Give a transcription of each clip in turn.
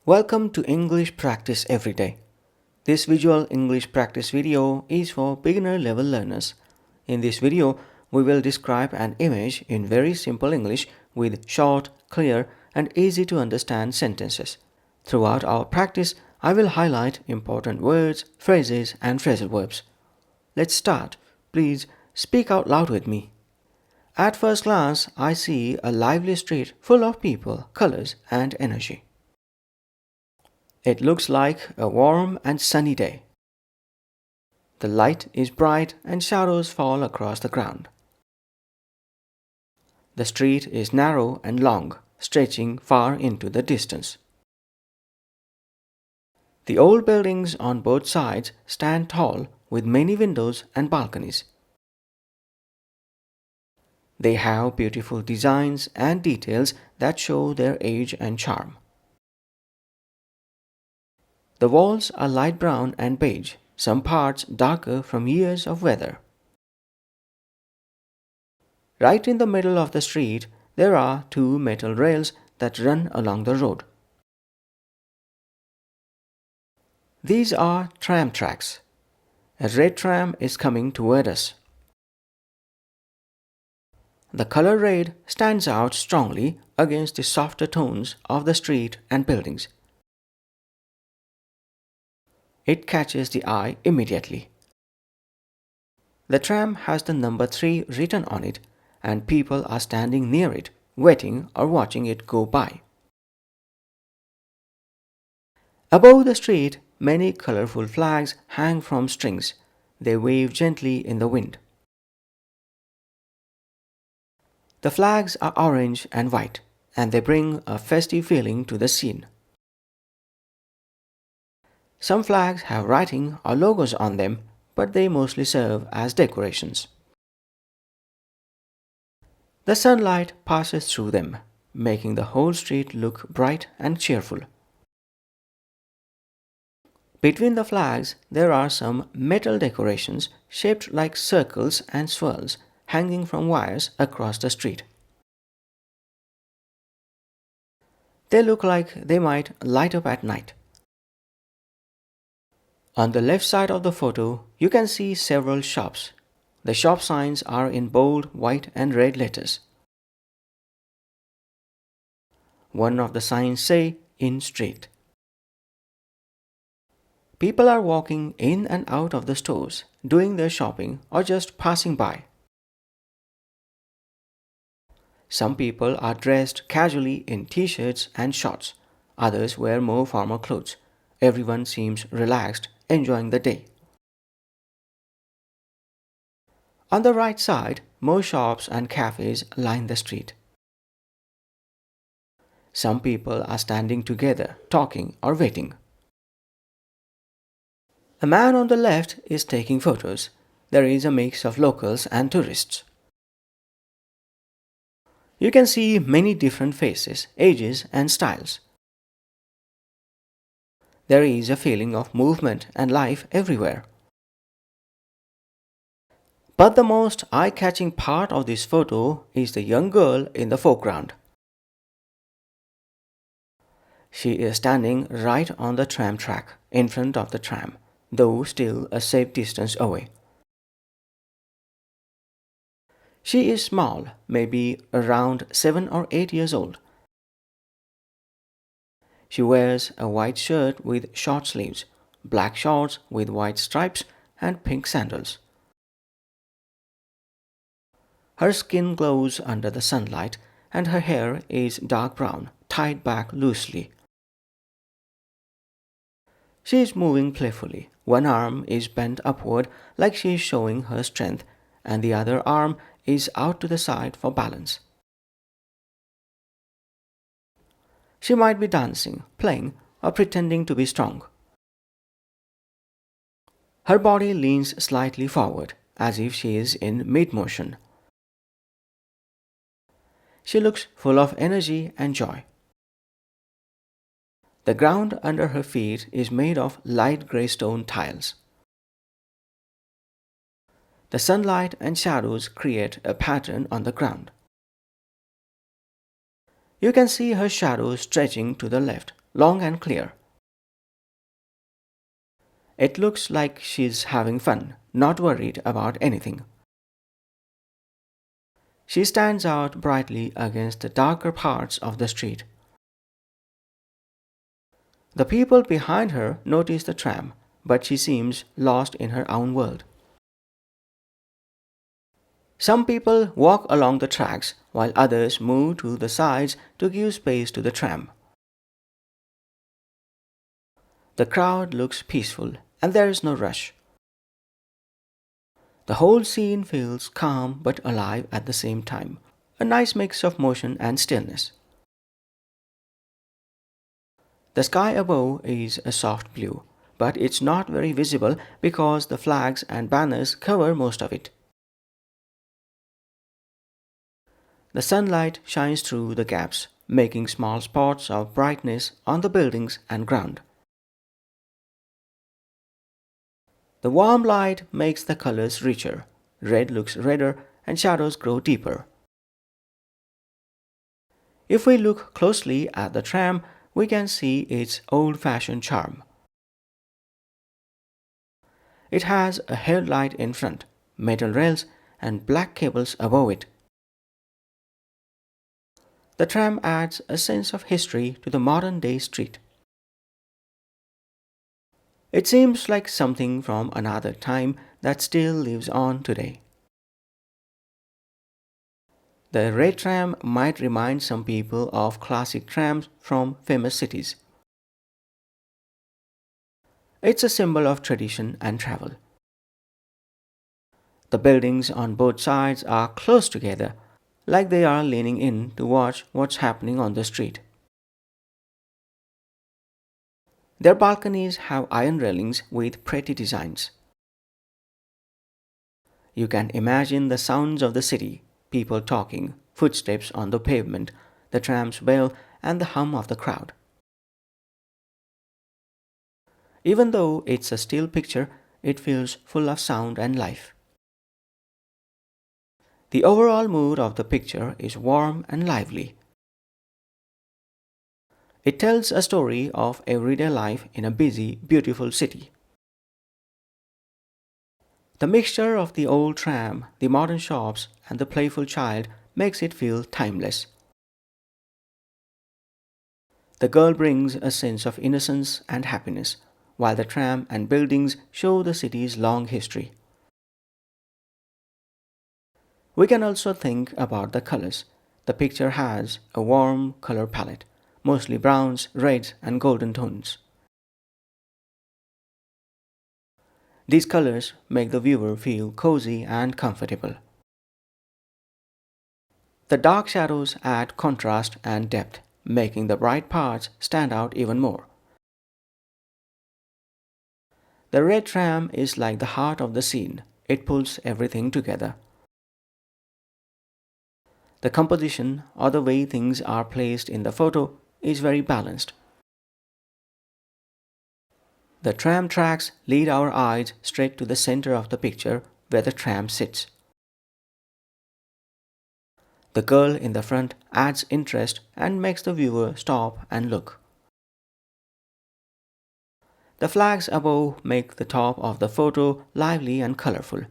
Welcome to English Practice Everyday. This visual English practice video is for beginner level learners. In this video, we will describe an image in very simple English with short, clear, and easy to understand sentences. Throughout our practice, I will highlight important words, phrases, and phrasal verbs. Let's start. Please speak out loud with me. At first glance, I see a lively street full of people, colors, and energy. It looks like a warm and sunny day. The light is bright and shadows fall across the ground. The street is narrow and long, stretching far into the distance. The old buildings on both sides stand tall with many windows and balconies. They have beautiful designs and details that show their age and charm. The walls are light brown and beige, some parts darker from years of weather. Right in the middle of the street, there are two metal rails that run along the road. These are tram tracks. A red tram is coming toward us. The color red stands out strongly against the softer tones of the street and buildings. It catches the eye immediately. The tram has the number 3 written on it, and people are standing near it, waiting or watching it go by. Above the street, many colorful flags hang from strings. They wave gently in the wind. The flags are orange and white, and they bring a festive feeling to the scene. Some flags have writing or logos on them, but they mostly serve as decorations. The sunlight passes through them, making the whole street look bright and cheerful. Between the flags, there are some metal decorations shaped like circles and swirls hanging from wires across the street. They look like they might light up at night. On the left side of the photo, you can see several shops. The shop signs are in bold white and red letters. One of the signs say "In Street." People are walking in and out of the stores, doing their shopping or just passing by. Some people are dressed casually in t-shirts and shorts. Others wear more formal clothes. Everyone seems relaxed, enjoying the day. On the right side, more shops and cafes line the street. Some people are standing together, talking or waiting. A man on the left is taking photos. There is a mix of locals and tourists. You can see many different faces, ages, and styles. There is a feeling of movement and life everywhere. But the most eye-catching part of this photo is the young girl in the foreground. She is standing right on the tram track, in front of the tram, though still a safe distance away. She is small, maybe around 7 or 8 years old. She wears a white shirt with short sleeves, black shorts with white stripes, and pink sandals. Her skin glows under the sunlight, and her hair is dark brown, tied back loosely. She is moving playfully. One arm is bent upward like she is showing her strength, and the other arm is out to the side for balance. She might be dancing, playing, or pretending to be strong. Her body leans slightly forward, as if she is in mid-motion. She looks full of energy and joy. The ground under her feet is made of light gray stone tiles. The sunlight and shadows create a pattern on the ground. You can see her shadow stretching to the left, long and clear. It looks like she's having fun, not worried about anything. She stands out brightly against the darker parts of the street. The people behind her notice the tram, but she seems lost in her own world. Some people walk along the tracks while others move to the sides to give space to the tram. The crowd looks peaceful and there is no rush. The whole scene feels calm but alive at the same time, a nice mix of motion and stillness. The sky above is a soft blue, but it's not very visible because the flags and banners cover most of it. The sunlight shines through the gaps, making small spots of brightness on the buildings and ground. The warm light makes the colors richer. Red looks redder and shadows grow deeper. If we look closely at the tram, we can see its old-fashioned charm. It has a headlight in front, metal rails, and black cables above it. The tram adds a sense of history to the modern-day street. It seems like something from another time that still lives on today. The red tram might remind some people of classic trams from famous cities. It's a symbol of tradition and travel. The buildings on both sides are close together, like they are leaning in to watch what's happening on the street. Their balconies have iron railings with pretty designs. You can imagine the sounds of the city, people talking, footsteps on the pavement, the tram's bell, and the hum of the crowd. Even though it's a still picture, it feels full of sound and life. The overall mood of the picture is warm and lively. It tells a story of everyday life in a busy, beautiful city. The mixture of the old tram, the modern shops, and the playful child makes it feel timeless. The girl brings a sense of innocence and happiness, while the tram and buildings show the city's long history. We can also think about the colors. The picture has a warm color palette, mostly browns, reds, and golden tones. These colors make the viewer feel cozy and comfortable. The dark shadows add contrast and depth, making the bright parts stand out even more. The red tram is like the heart of the scene. It pulls everything together. The composition, or the way things are placed in the photo, is very balanced. The tram tracks lead our eyes straight to the center of the picture where the tram sits. The girl in the front adds interest and makes the viewer stop and look. The flags above make the top of the photo lively and colorful.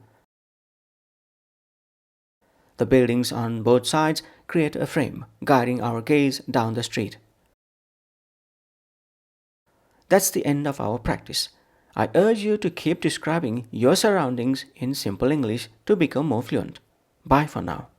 The buildings on both sides create a frame, guiding our gaze down the street. That's the end of our practice. I urge you to keep describing your surroundings in simple English to become more fluent. Bye for now.